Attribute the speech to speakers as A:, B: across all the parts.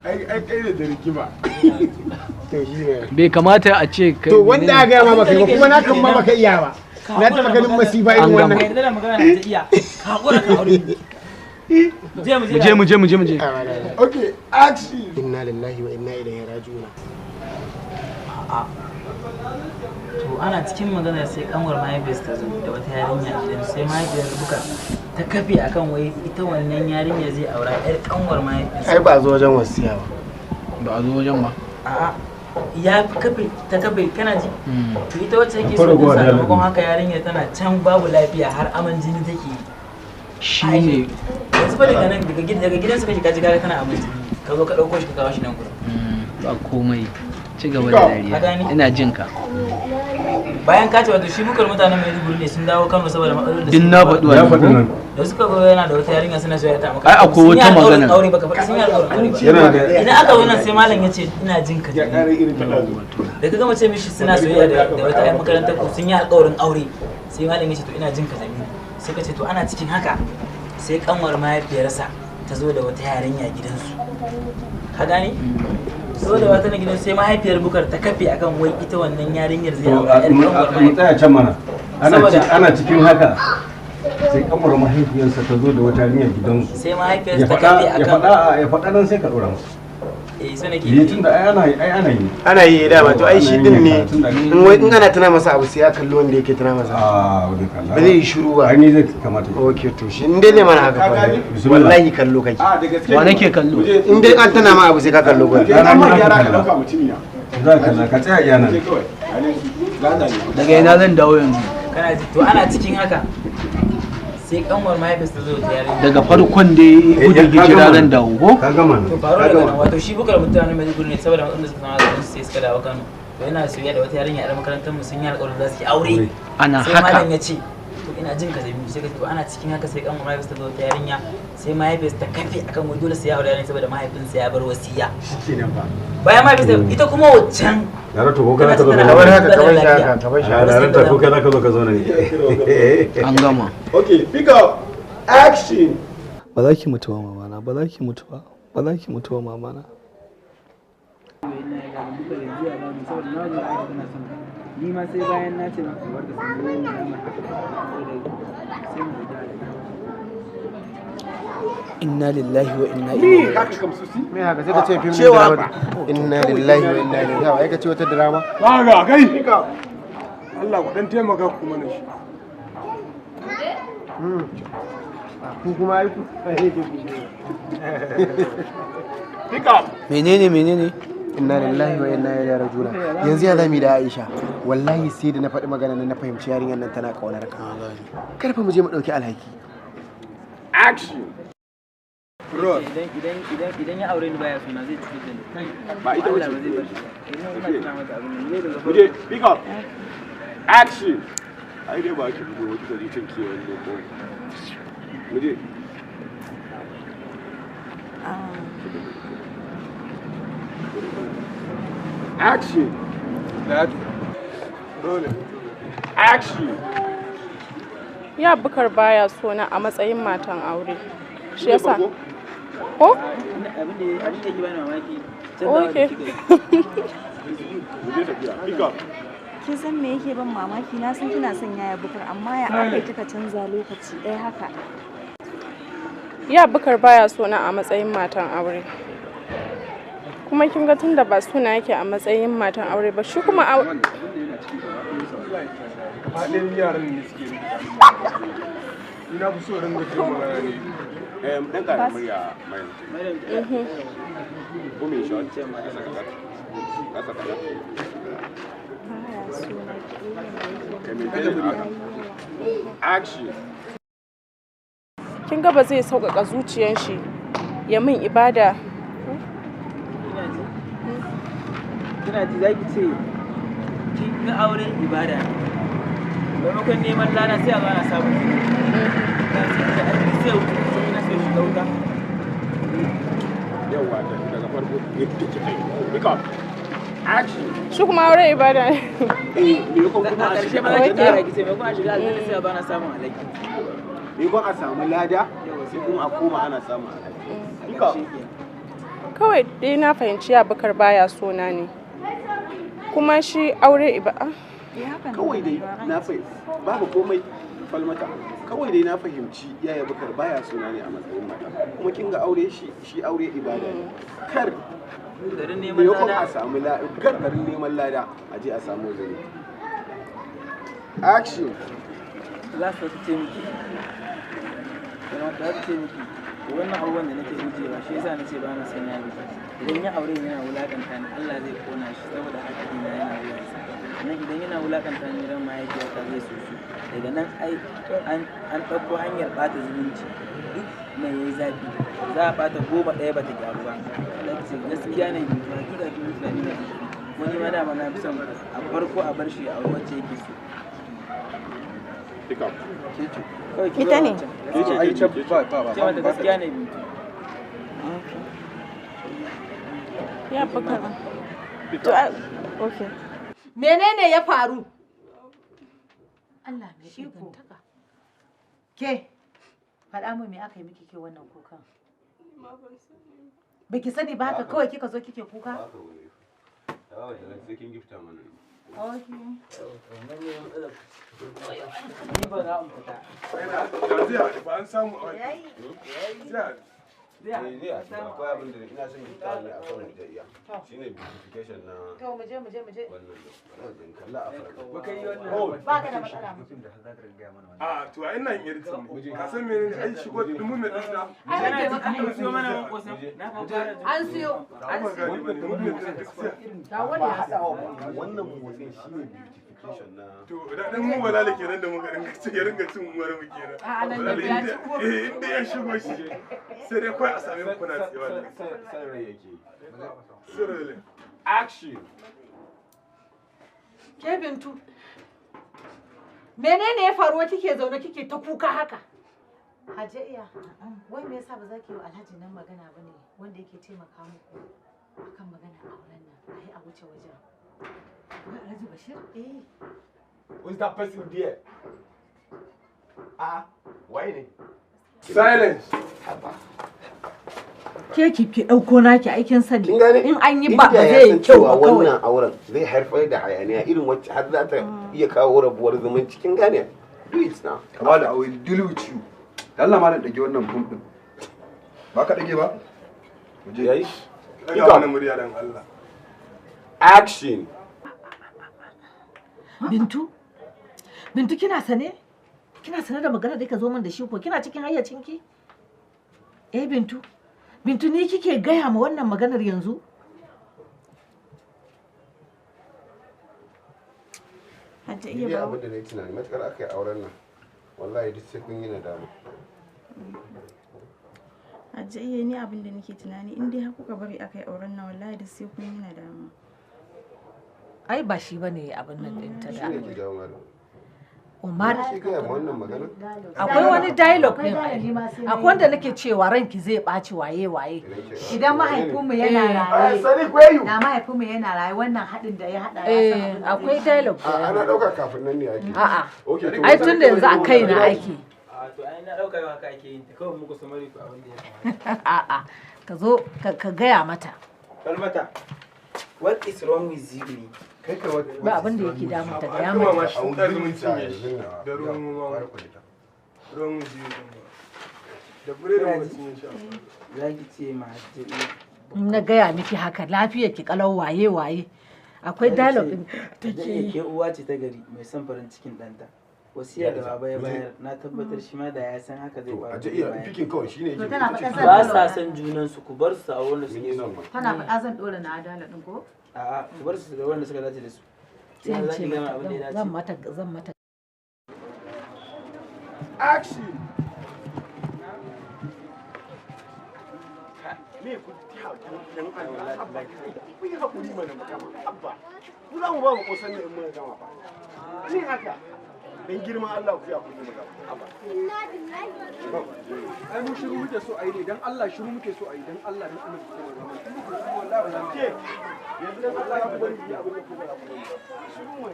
A: ai kai da rigima.
B: To shi ne.
C: Bai kamata a ce kai.
B: To wanda ya ga ma baka yi kuma na kan ma baka iya ba. Na ta maganin masifa irin wannan.
D: Kai da magana ta iya. Hakura ka aure.
C: mu je.
A: Okay, action.
B: Inna lillahi wa inna ilaihi raji'un.
D: To ana cikin magana sai kanwar mahaifiyarsa ta zo da wata yarinya gidan sai mahaifiyar buka ta kafe akan wai ita wannan yarinya zai aura yar kanwar mahaifiyarsa.
B: Ai ba zo wajen wasiya ba.
C: Ba a zo wajen ba.
D: A'a ya kafe ta kafe kana ji. To ita wacce yake so ta sakamakon haka yarinya tana can babu lafiya har aman jini take yi.
C: Shi ne.
D: Yanzu fa daga nan daga gidan suka shiga jiga kana aman jini. Ka zo ka dauko shi ka kawo shi nan gurin.
C: Ba komai. Ci gaba da dariya. Ina jin ka.
D: Bayan ka ce wato shi bukar mutanen Maiduguri ne sun dawo Kano saboda matsalolin da
C: din na faɗi wannan.
D: Da suka go yana da wata yarinya suna soyayya ta maka.
C: Ai akwai wata magana.
D: Aure baka faɗi sun yi alƙawarin aure. Idan aka zo nan sai malam ya ce ina jin ka. Da ka gama ce mishi suna soyayya da wata ƴan makarantar ku sun yi alƙawarin aure. Sai malam ya ce to ina jin ka Jamilu. Sai ka ce to ana cikin haka sai kanwar mahaifiyarsa ta zo da wata yarinya gidansu. Ka gane? So da wata na gidan sai mahaifiyar bukar ta kafe akan wai ita wannan yarinyar zai aure
E: mu tsaya can mana ana cikin haka sai kamar mahaifiyarsa ta zo da wata yarinyar gidansu
D: sai mahaifiyarsa ta kafe akan
E: ya faɗa nan sai ka dora masa
D: so nake
E: yi tunda
B: ana yi dama to ai shi din ne in ana tana masa abu sai ya kalli wanda yake tana masa
E: wajen kalla
B: ba zai yi shiru ba
E: ai ni zai kamata
B: okay to shi in dai ne mana haka fa wallahi kallo kake
C: Wa nake kallo?
B: in dai an tana ma abu sai ka kallo ba
E: za ka tsaya iya nan
C: Daga ina zan dawo yanzu.
D: kana ji to ana cikin haka sai kanwar mahaifiyarsa ta zo da yarinya
C: Daga farkon da gudun hijira zan dawo ko?
E: ka gama
D: to faru daga nan wato shi bukar mutanen Maiduguri ne saboda matsalolin da suka zama da sai suka dawo Kano to yana soyayya da wata yarinya a makarantar mu sun yi alƙawarin za su yi aure
C: Ana
D: sai malam
C: haka.
D: ya ce to ina jin ka zai sai ka to ana cikin haka sai kanwar mahaifiyarsa ta zo da yarinya sai mahaifiyarsa ta kafe akan wai dole sai ya aure yarinya saboda mahaifinsa ya bar wasiya
B: shikenan ba
D: bayan mahaifiyarsa ita kuma waccan
E: yaro to ko kana ka zo
B: kamar haka kamar shi haka kamar shi haka
E: yaran ta ko kana ka zo ka zo ne
C: An gama.
A: Okay, pick up. Action.
F: Ba za ki mutu ba mamana, ba za ki mutu ba, ba za ki mutu ba mamana.
D: ni ma sai bayan na ce maka bar da sanin
F: Inna lillahi wa inna ilaihi raji'un.
B: me haka sai ka ce fim drama inna lillahi wa inna ilaihi raji'un ai ka ce wata drama
A: Ga kai. Pick up. Allah ku dan taimaka ku mana shi.
B: ku kuma ai ku
A: Pick up.
F: Menene?
B: inna lillahi wa inna ilaihi raji'un yanzu ya zami da Aisha wallahi sai da na faɗi magana na fahimci yarinyar nan tana kaunar ka karfa mu je mu dauki alhaki
A: Action. Bro.
D: idan ya aure ni baya suna zai cutar da ni
A: Ba ita
D: Allah
A: wuce.
D: ba zai bar shi ina tuna masa abin nan yau daga
A: Muje, pick up. Action. Ai dai ba ki fito wata gari cin kewan ne ko. Muje. Action. That. Dole. Action.
G: Ya bukar baya sona a matsayin matan aure. Shi yasa. Ko?
D: abin da ke bani mamaki
G: Okay.
A: Muje tafiya. Pick up.
H: Kin san me yake ban mamaki na san kina son yaya bukar amma ya aka kika canza lokaci ɗaya haka.
G: Ya bukar baya sona a matsayin matan aure. Kuma kin ga tunda ba suna yake a matsayin matan aure ba shi kuma
A: Faɗin yaran ne suke yi. Ina fi so ringa jin magana ne. Dan ƙara murya mai. Ko me shi wancan ma kasa kasa. Kasa kasa. Action.
G: kin ga ba zai sauƙaƙa zuciyar shi ya min ibada.
D: kina ji zaki ce ki ga aure ibada ne maimakon neman lana sai a zo ana samun sai wuce na sai shi dauka
A: Yawa daga farko yadda kika yi. Pick up. Action.
G: Shi kuma aure ibada ne.
A: Me ko
D: a
A: kuma a
D: ƙarshe
A: shiga
D: ba za ki ƙara ki ce maimakon a shiga aljanna sai a bana samun alaki
A: me ko a samu lada sai kuma a koma ana samun alhaki. Pick up.
G: kawai dai na fahimci ya bakar baya sona ne. Kuma shi aure
A: kawai dai na fahimci babu komai falmata. Kawai dai na fahimci yaya bakar baya sona ne a matsayin mata. Kuma kin ga aure shi aure ibada ne. Kar
D: garin neman lada
A: a samu garin neman lada a je a samu zuri. Action.
D: za su ce miki za su ce miki wannan abubuwan da nake gujewa shi yasa nace ba na sanya miki idan ya aure yana wulakanta ni Allah zai kona shi saboda haka ina yana wulakanta nan idan yana wulakanta ni ran mahaifiyata zai so su daga nan ai an ɗauko hanyar ɓata zumunci duk mai yayi zafi za a ɓata goma ɗaya bata gyaru ba ce gaskiya ne mai hakika kin mutane ne wani ma dama na fi son a farko a bar shi a wacce yake so
G: ita ne
D: ce mata gaskiya ne bintu
G: ya bakar okay.
I: Menene ya faru? Allah mai shigantaka. Ke, faɗa mu me aka yi miki ke wannan kukan? Baki sani ba haka kawai kika zo kike kuka?
A: Sai kin gifta mana.
D: ni ba za mu fita
A: Ba an samu a akwai abin da ina son yi tare a kan Godiya. Shine beautification na
I: To mu je.
A: wannan kalla a farko.
D: ba kai wannan
I: Ba ka da matsala.
J: A to ai nan yarda mu ka san menene ai shigo dumin mai dinta.
I: Ai rage maka
D: an siyo mana kosan na fara
I: An siyo.
J: Ba gani bane dumin mai dinta.
I: Ga wani ya sa.
A: Wannan motsin shine beautification na
J: To da dan mu wala da kenan da muka ringa ci ya ringa cin uwar mu kenan.
I: A nan da ya ci ko.
J: Inda ya shigo shi sai dai kai a same mu kuna tsewa da
A: san rai yake.
J: sirri.
A: Action.
I: Ke Bintu. Menene ya faruwa kike zaune kike ta kuka haka? Hajiya, wai me yasa ba za ki yi Alhaji nan magana bane wanda yake taimaka muku akan magana auren nan? Ai a wuce wajen. Wai Alhaji Bashir?
A: Who's that person there? Why ne?
J: Silence.
I: Ke ki ɗauko naki aikin sani.
A: Kin gane?
I: In an yi ba zai yi kyau ba kawai.
A: Wannan auren zai haifar da hayaniya irin wacce har za ta iya kawo rabuwar zumunci. Kin gane? Do it now.
B: Kamar I will deal with you. Allah ma da dage wannan fim din. Ba ka dage ba? Mu je.
A: Yayi.
J: Daga wannan murya dan Allah.
A: Action.
I: Bintu? Bintu kina sane? Kina sane da magana da ka zo min da shi ko kina cikin hayyacinki? Bintu. Bintu ni kike gaya ma wannan maganar yanzu?
G: Hajji
A: Iya
G: iya
A: abin da na yi tunani matukar aka yi auren nan. Wallahi duk sai kun yi nadama.
G: Hajji iya ni abin da nake tunani in dai har kuka bari aka yi auren nan wallahi da sai kun yi nadama.
I: Ai ba shi bane abin nan din ta da.
A: Shi ne ki jawo mana.
I: Umar,
A: Shi gaya ma wannan magana?
I: akwai wani dialogue din akwai wanda nake cewa ranki zai ɓaci waye. Idan mahaifinmu yana raye, da mahaifinmu yana raye wannan haɗin da ya haɗa ya san akwai dialogue.
A: Ana ɗauka kafin nan ne ake.
I: A'a. Ai tun da yanzu a kaina ake.
D: to ai na dauka haka ake yin ta kawai muku samari ku abin da ya
I: A'a. Ka zo ka gaya mata.
D: Falmata, what is wrong with you ne?
I: Ba abin da yake damun ta gaya
J: Kuma ma
I: mata.
J: shi ɗari mun cinye shi da ruwan ruwan jiyo da buredi mun cinye shi.
D: Za ki ce ma
I: Na gaya miki haka lafiya ki kalau waye. Akwai dialogue din
D: take yi. Ke uwa ce ta gari mai son farin cikin ɗanta. Wasiya da baba ya bayar na tabbatar shi ma da ya san haka zai faru.
A: A je iya fikin kawai shine yake.
D: Ba sa san junan su ku bar su a wanda suke so.
I: Kana faɗa zan dora na adala din ko?
D: A'a, ku bar su da wanda suka dace da su.
I: Sai
D: Za
I: ce
D: ki gama abin da ya dace.
I: zan mata.
J: Action.
A: Me ku ta dan Allah Allah ku yi hakuri mana mu gama abba ku za mu ba mu kosan ne in mun gama fa ni haka dan girman Allah ku yi hakuri mu gama abba
B: Ai mu shiru muke so a yi ne dan Allah shiru muke so a yi dan Allah dan Allah.
A: wallahi ba ke yanzu dan Allah ya bari yi abin da ku ga ku shiru mu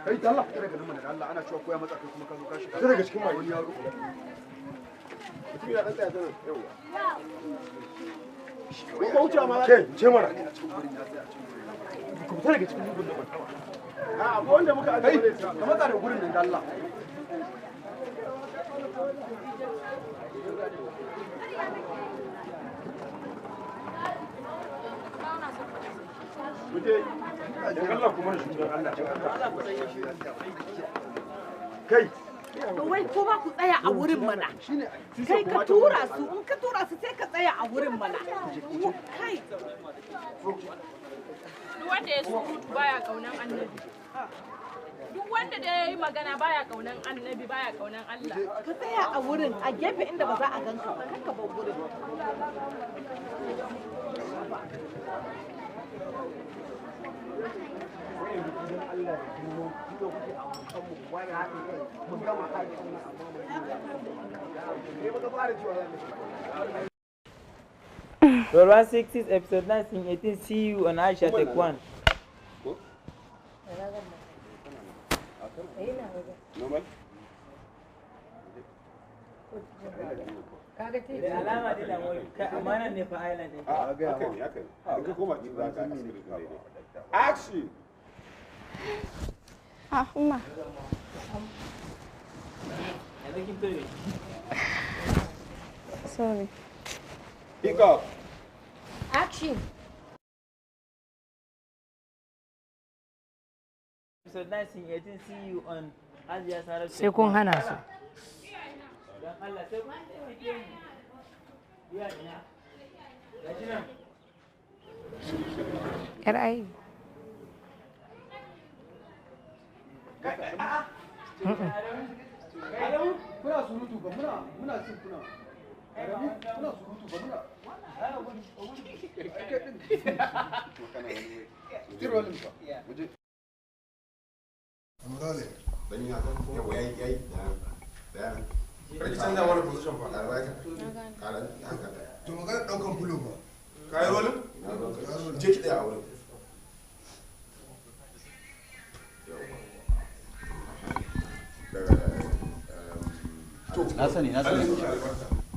B: Kai da Allah daga nan da Allah ana cewa koya matsa kai kuma ka zo ka shiga daga cikin wani yaro mutum ya dan tsaya da yawa ko wuce ma kai ce mana ku fita daga cikin gurin da a akwai wanda muka aje ne ka matsa da gurin nan da Allah Muje, dan Allah kuma shi dan Allah. Kai.
I: Wai ko ba ku tsaya a wurin mana. Kai ka tura su, in ka tura su sai ka tsaya a wurin mana. Kai.
G: Duk wanda ya surutu baya kaunan annabi. Duk wanda da ya yi magana baya kaunan annabi baya kaunan Allah.
I: Ka tsaya a wurin a gefe inda ba za a ganka ba, kanka ba wurin.
D: Roll 160 episode 1918. See you on Aisha Take 1.
A: Normal?
D: Da alama dai da amana ne fa island ne.
A: Haka ne. Ka koma ki za ka asiri daidai. Action!
G: Umma. Sorry.
A: Pick up.
I: Action.
D: Episode 1918. See you on Aisha Sarah.
I: Sai kun hana su.
D: Dan Allah sai kun taimake mu. Ya ina. Gaji nan.
I: Yar ai.
B: Kuna surutu ba muna cin kuna. Kuna surutu ba muna. Tirolin ba. Muje. Amrale. Dan ya kan yawa yayi da. Kai canza wani position fa. Karan haka. To magana daukan fulo ba. Kai rolin? Je ki da wurin.
C: Na sani.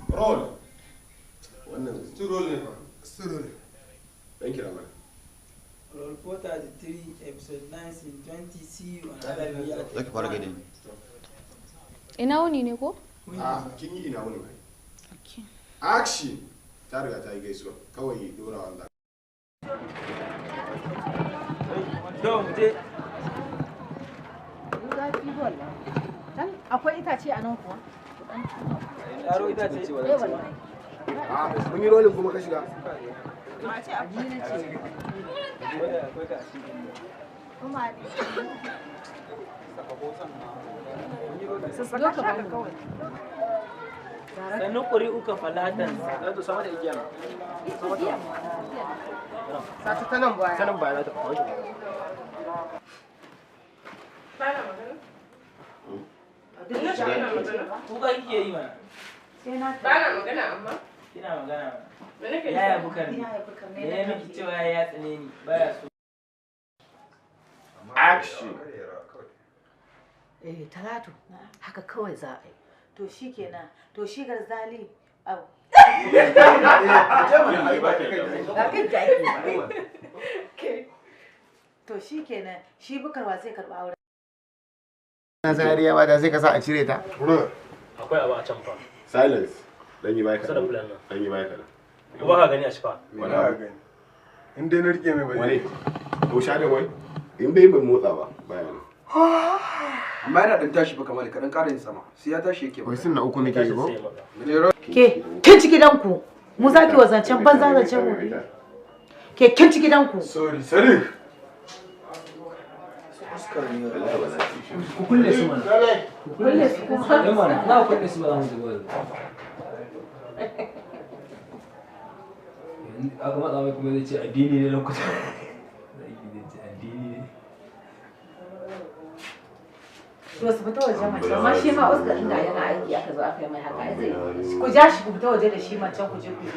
A: Roll. Wannan still roll ne fa.
B: Still roll.
A: Dan kira mana.
D: Roll 433 episode 1920. See you on Arewa.
C: Zaki fara gaida ni.
G: Ina wuni ne ko?
A: Kin yi ina wuni. Action. Ta riga ta yi gaisuwa. Kawai dora wanda.
D: To muje.
I: Akwai itace a nan kuwa?
D: Yaro itace.
B: Mun yi rolin kuma ka shiga.
I: Mace a ji na ce. Kuma Sassaka ka bani kawai.
D: Sannu ƙuri uka falatan.
B: To sama da igiya. Sati ta nan baya. Ta nan baya za ta kawo shi.
G: Bana magana.
D: Kuka kike yi mana?
G: Bana magana amma.
D: Kina magana mana.
G: Me nake yi?
D: Yaya bukar ne? Ya miki cewa ya tsane ni baya so.
A: Action.
I: Talatu, haka kawai za a yi. To shi kenan, to shi garzali. Au. To shi kenan, shi bukarwa zai karɓa auren.
B: Na zariya ba da sai ka sa a cire ta.
K: Akwai abu a can fa.
A: Silence. Dan yi bai
K: Kusa da plan nan.
A: Dan yi bai kana.
K: Ko ba ka gani a shi fa?
J: Wala gani. In dai na rike mai bai.
A: Wani. To sha da wai. In bai motsa ba baya ne.
B: Amma yana dan tashi ba kamar ka dan ƙara yin sama. Sai ya tashi yake ba. Wai sun na uku muke yi ko?
I: Ke, kin ci gidanku. Mu zaki wa zancen banza zancen gobe. Ke kin ci gidanku.
J: Sorry.
C: Ku kulle su mana. Ku kulle su mana. Na kulle su mana mu zuwa. Aka matsa mai kuma zai ce addini ne lokuta. Addini ne.
I: To su fita waje mace, amma shi ma Oscar inda yana aiki aka zo aka yi mai haka zai. Ku ja shi ku fita waje da shi macen ku je ku yi.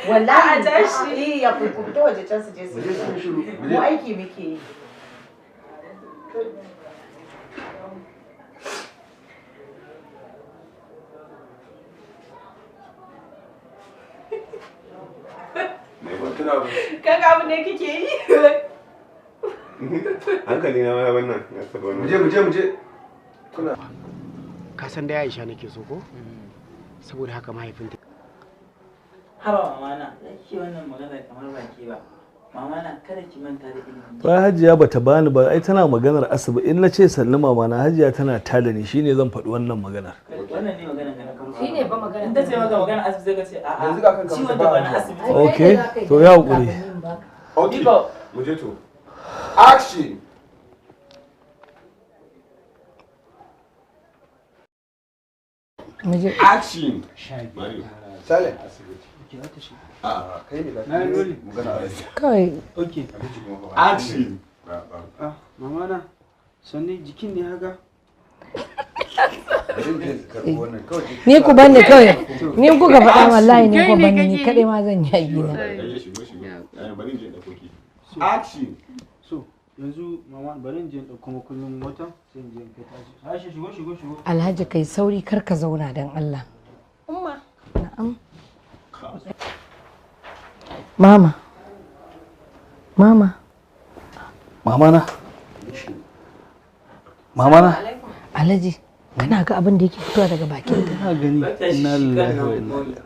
I: Wallahi a ja shi ya ku fita waje can su je su yi. Mu aiki muke yi.
G: Kaga abin da kike yi?
A: Hankali na ya wannan.
B: Mu je. Ka san da Aisha nake so ko? Saboda haka mahaifinta.
D: Haba mama na, ki wannan magana kamar baki ba. Mama na kada ki manta da ilimi.
F: Ba Hajiya bata bani ba, ai tana maganar asibiti. In na ce sannu mama na Hajiya tana tada ni, shine zan faɗi wannan maganar.
D: Wannan ne maganar ka na
I: Shine ba magana.
D: In ta ce maka magana asibiti zai ka ce a'a. Ciwon da ba na asibiti.
F: Okay, to ya hakuri.
A: Okay. Mu je to. Action. Action. Mario.
B: Sale.
A: Kai ne da magana.
L: Kawai.
C: Okay.
A: Action.
C: Mama na, sanne jikin ne haka?
L: Ni ku bani kawai. Ni kuka faɗa wallahi ni ku bani ni kaɗai ma zan yi abina.
A: Action.
C: So, yanzu mama bari in je in ɗauko makullin mota sai in je in kai tashi. Aisha shigo.
L: Alhaji kai sauri kar ka zauna dan Allah.
G: Umma.
L: Na'am. Mama. Alhaji, kana ga abin da yake fitowa daga bakin ta?
F: Ina gani. Inna lillahi wa inna ilaihi.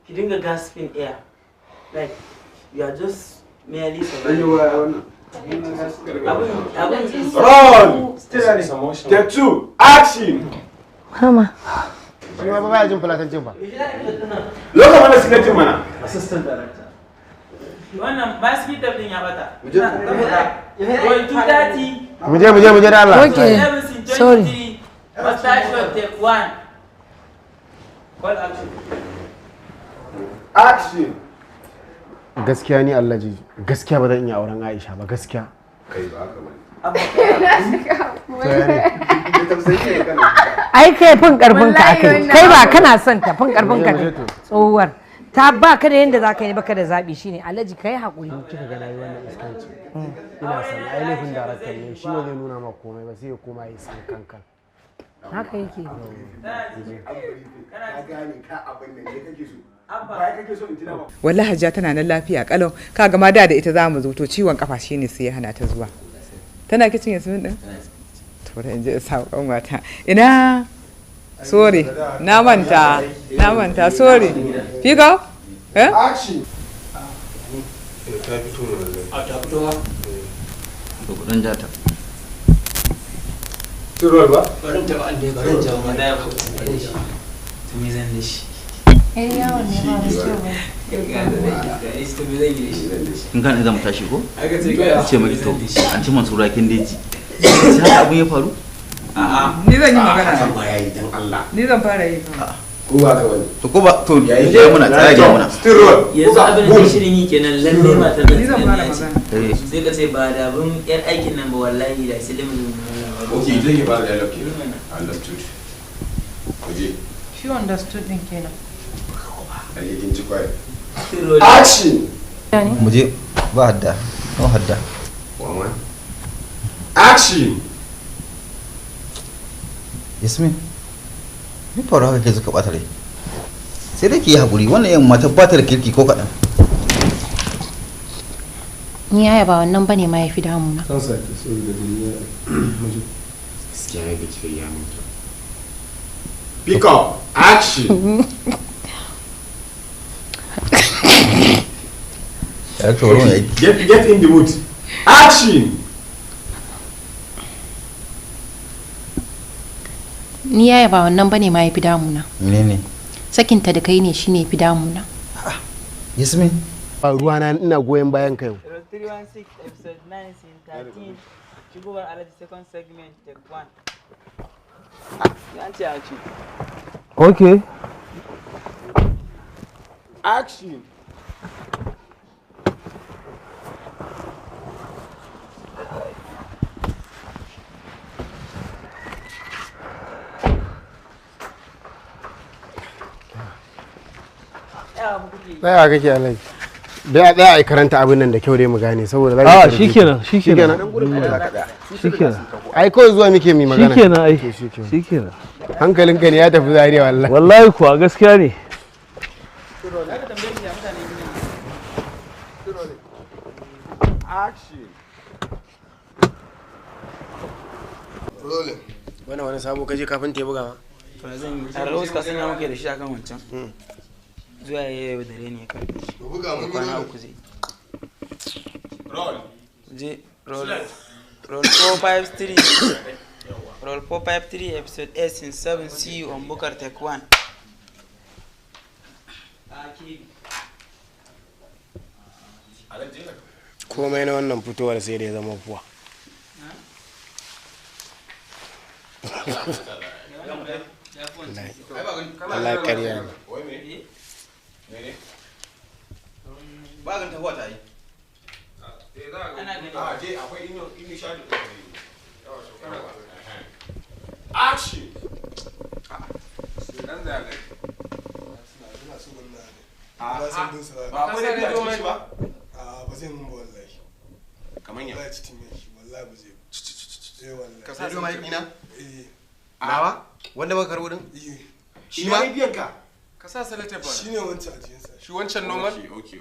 D: Ki dinga gasping air. Like you are just merely surviving.
A: Roll. Step 2. Action.
L: Mama.
B: Shi ma ba ya jin fulatancin ba.
A: Lokacin mana sinatin mana.
D: Assistant director. Wannan basket din ya bata. Going to 30.
B: Mu je da Allah.
L: Okay. Sorry.
D: Mustache shot take 1. Call action.
A: Action.
B: Gaskiya ni Allah ji. Gaskiya ba zan iya auren Aisha ba gaskiya.
A: Kai ba haka bane.
L: Ai kai fin karfin ka akai. Kai ba kana son ta fin karfin ka tsohuwar. Ta ba ka da yanda zaka yi baka da zabi shine Alhaji kai hakuri.
B: Kika ga nayi wannan iskanci. Ina son ainihin daraktan ne shi ba zai nuna ma komai ba sai ya koma yi san kankan.
L: Haka yake.
A: Kana gane ka abin da kake so.
M: Wallahi Hajiya tana nan lafiya kalau kaga ma da ita zamu zo to ciwon kafa shine sai ya hana ta zuwa. Tana kicin Yasmin din? To da inje sakon wata. Ina sorry na manta sorry. Figo? Eh?
A: Action.
J: Ta fito ne.
K: Ta fito ba. To kudin jata.
A: Turo ba?
D: Barin ta ba ande barin ta ba da ya ko. To me zan dashi.
L: Yawon ne ba da kyau ba.
K: In kan zama tashi ko? Ce maki to an ci Mansura kin deji. Sai haka abun ya faru?
M: A'a ni zan yi magana.
A: San ba yayi dan Allah.
M: Ni zan fara yi.
A: Ko ba ka wani.
K: To ko ba to yayi muna tsaya ga muna.
A: Still roll.
D: Yanzu abin da shirin yi kenan lalle mata da
M: Ni zan fara magana.
D: sai ka ce ba da abin yar aikin nan ba wallahi da silimin.
A: Okay, zai ba da dialogue kenan. Understood. Oje.
L: She understood din kenan.
A: Kin ci kwai. Action.
K: Mu je ba hadda. No hadda.
A: One. Action.
K: Yasmin. Ni fara haka ke zuka bata rai. Sai dai ki yi hakuri wannan yan mata ba ta da kirki ko kadan.
L: Ni yaya ba wannan bane ma yafi damuna.
J: San sake so da duniya.
A: Gaskiya ya ga kike ya mutu. Pick up. Action. Get in the mood. Action.
L: Ni yaya ba wannan bane ma yafi damuna.
K: Menene?
L: Sakinta da kai ne shine yafi damuna.
K: Yasmin.
B: Ba ruwana ina goyen bayan ka yau.
D: 0316 episode 9 scene 13. Shigobar Alhaji second segment take 1. Yanci action.
F: Okay.
A: Action.
B: Tsaya kake Alhaji.
N: da ai karanta abin nan da kyau dai mu gane saboda
F: a shikenan
N: ai kawai zuwa muke mi magana
F: shikenan ai shikenan
N: hankalinka ne ya tafi zariya wallahi
F: wallahi kuwa gaskiya ne
N: wani sabo kaje kafin ta buga ma
D: to zan yi tare wasu kasan ya muke da shi akan wancan zuwa yau da reni ya karbi
N: buga mun
D: kwana uku zai roll 453 roll 453 episode 8 in 7 see you on Bukar Tech 1
N: komai na wannan fitowar sai da ya zama kuwa Allah ƙarya ne
A: ba gan tafiya ta yi a je akwai inu shaɗi action dan da ba ko da ka ci ba
J: ba zai mun ba wallahi
A: kaman ya
J: wallahi cikin shi wallahi ba zai wallahi
N: ka sa mai dina nawa wanda baka karbo din
J: shi ma biyan ka
O: ka sa salatif ba
J: shine wancan a cikin sa
O: shi wancan normal
A: okay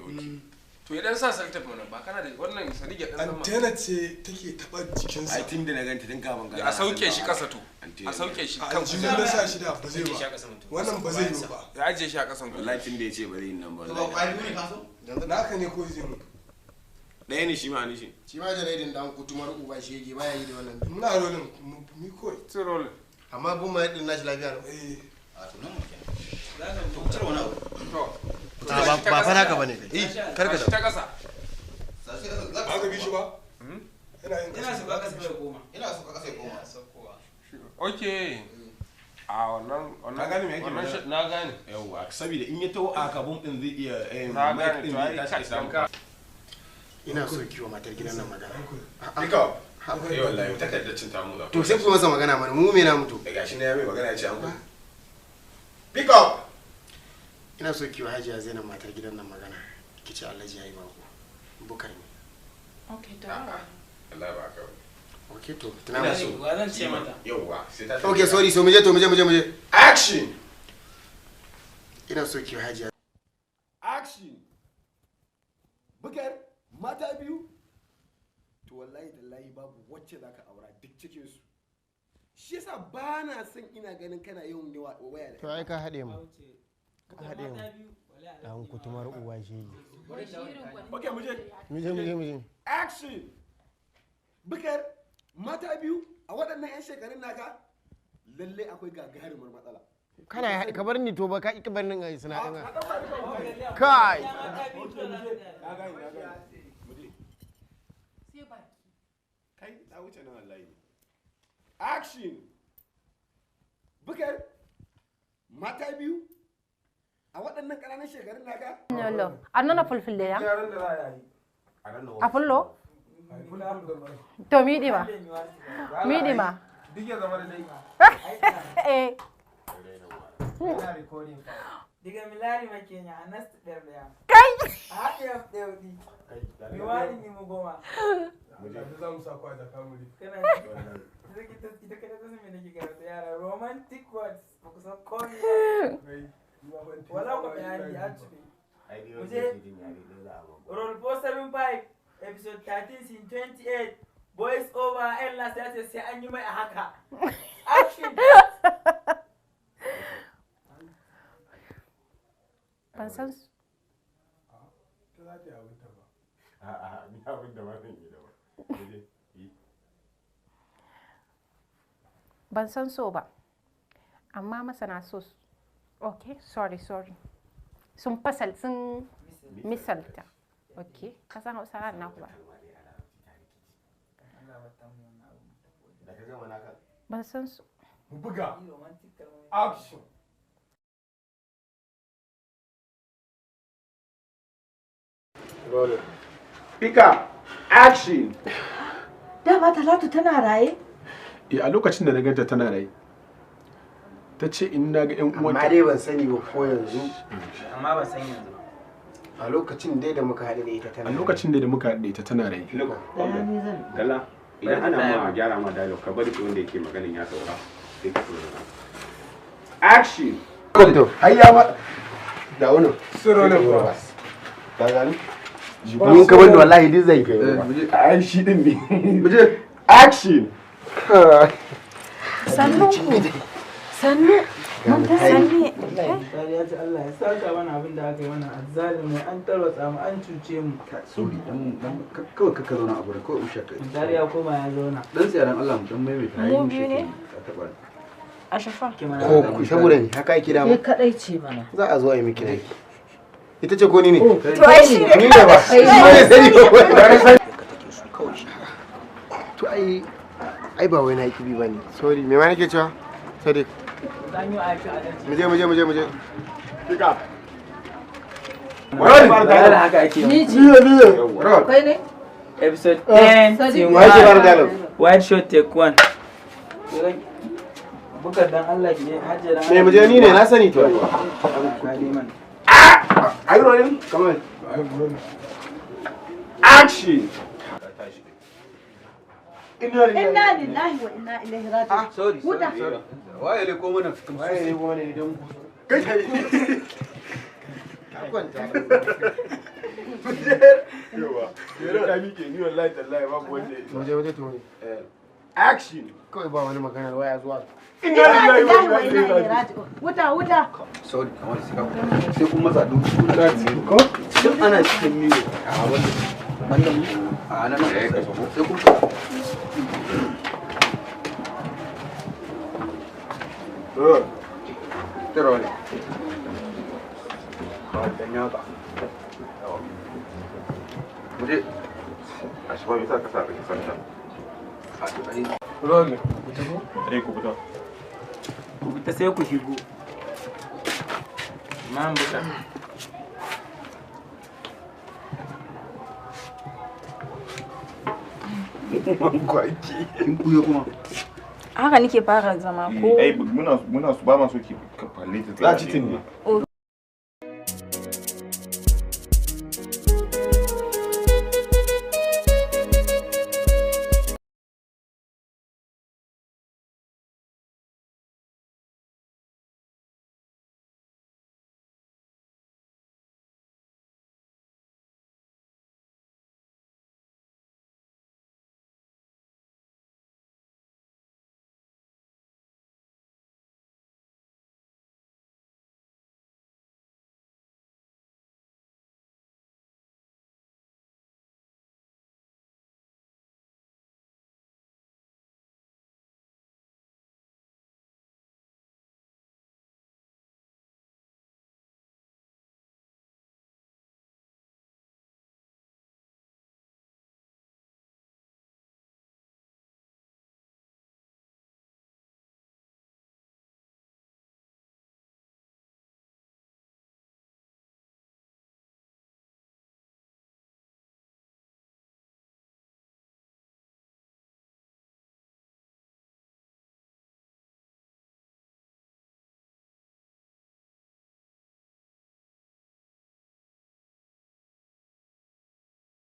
O: to idan sa salatif mana ba kana da wannan sadige dan sama
J: antena ce take taba jikin sa
A: ai tun da na ganta tun kafin ka
O: a sauke shi kasa to a sauke shi kan
J: shi da sa shi da ba zai ba wannan ba zai yi ba
O: ya aje shi a kasan
A: wallahi tun da yace ba zai yi nan ba
N: ba kwari ne ka so
J: dan haka ne ko zai mu
A: ɗaya ne shi ma ne
N: shi ma jaridin dan kutumar uba shi yake baya yi da wannan
J: muna rolin mi koi
O: to rolin
N: amma bun ma din nashi lafiya ne
A: a to nan mu kenan to ku cire wani abu
N: to ba fa naka bane kai karka da
O: ta kasa
J: za ka bi shi ba
D: ina so ka kasa ya koma
A: ina so ka kasa ya koma
O: okay a wannan
A: gane me yake
O: na gane
A: yawa saboda in ya tawo a kabun din zai iya
O: na gane to ai ka samu
N: ina so kiwo matar gidan nan magana
A: Dika eh wallahi takardar cin tamu da
N: to sai ku masa magana mana mu me na mutu
A: gashi ne ya mai magana ya ce an ku pick up
N: ina so kiwo Hajiya Zainab matar gidan nan magana kice Allah ji yayi bako bukar ne
G: okay ta
A: Allah ba ka
N: okay to tana
A: so
D: zan ce mata
A: yawa sai ta
N: okay sorry so muje
A: action
N: ina so kiwo Hajiya
B: action bukar mata biyu to wallahi tallahi babu wacce zaka aura duk cikin su shi yasa ba na son ina ganin kana yawan waya da
N: to ai ka hade mu dan kutumar uwa shi
B: okay
N: muje
B: action bukar mata biyu a waɗannan 'yan shekarun naka lalle akwai gagarumar matsala
N: kana ka bar ni to ba ka ki bar ni ai suna din kai
B: kai ta wuce nan wallahi action bukar mata biyu a waɗannan ƙananan shekarun naka
L: no annana fulfille ya a fullo to midi ma
O: duk ya zama da dai
L: eh
D: diga milari makenya anas ɗaya
L: kai
D: a haɗe ɗaya mi wani ni mu goma
J: da za mu sa ku a jaka muri
D: kana ita kada ta sami nake karatu yara romantic words ba ku san komi wala ku bayani ya tube muje roll 475 episode 13 scene 28 voice over and last ya ce sai an yi mai a haka action
L: ban san su
J: ta za ta yi abinta ba
B: a'a ni abinda ba zan yi da ba
L: ban san so ba amma masana so okay sorry sun misalta okay ka san Hausa na ku ba ban san su
J: mu buga action
B: Pika, action!
I: Dama Talatu tana raye?
B: A lokacin da na ganta tana raye. Ta ce in na ga 'yan uwanta.
N: Amma dai ban sani ba ko yanzu.
D: Amma ban san yanzu.
N: a lokacin dai da muka haɗu da ita tana
A: rai kalla idan ana ma gyara ma dialogue ka bari wanda yake maganin ya saura sai ka saurara action
N: to hayya ma da wannan suro ne ba ka gani mun ka bani wallahi din zai kai
A: ai shi din ne muje action
H: sannu sannu
D: Sani ya ce Allah ya saka mana abin da aka yi mana azzalimi an tarwatsa mu an cuce mu.
K: Sorry dan kawai ka zauna a gurin kawai usha kai.
D: Dari ya koma ya zauna.
K: Dan sai dan Allah mu dan maimaita.
H: Mu biyu ne? A shafa.
N: Ko saboda ni haka yake da mu.
I: Ke kadai ce mana.
N: Za a zo a yi miki dai. Ita ce ko ni ne?
H: To ai shi ne.
N: Ni ne ba. To ai ba wai na kibi bane. Sorry me ma nake cewa? Sadiq. Muje. Pick up.
D: Wani haka ake
N: Ni
I: Kai ne?
D: Episode 10 team 1 wide shot take 1. Bukar dan Allah ki hajjira.
N: Me muje ni ne na sani to. Ai rolling. Come on. Action.
I: Inna lillahi wa inna ilaihi raji'un.
K: Sorry. Waye ne ko mana?
N: Waye ne ko mana idan
K: kai
N: ka kwanta.
A: yawa yau ka mike ni wallahi tallahi babu wanda
N: Waje to.
A: action
N: Kawai ba wani magana waya zuwa.
I: Inna lillahi wa inna ilaihi raji'un. Wuta.
K: Sorry, kamar sai kun matsa duk ko duk ana cikin miyo a wannan a nan sai kun Terole.
A: Ternyata. Muje. Asbab bisa ka sa ka santa. Role. Ku fita.
D: Ku fita sai ku shigo. Man buka.
A: Kwaki.
K: Kin kuya kuma.
H: Haka nake fara zama ko
P: muna ba ma so ki ka falle ta
A: za ci tin ne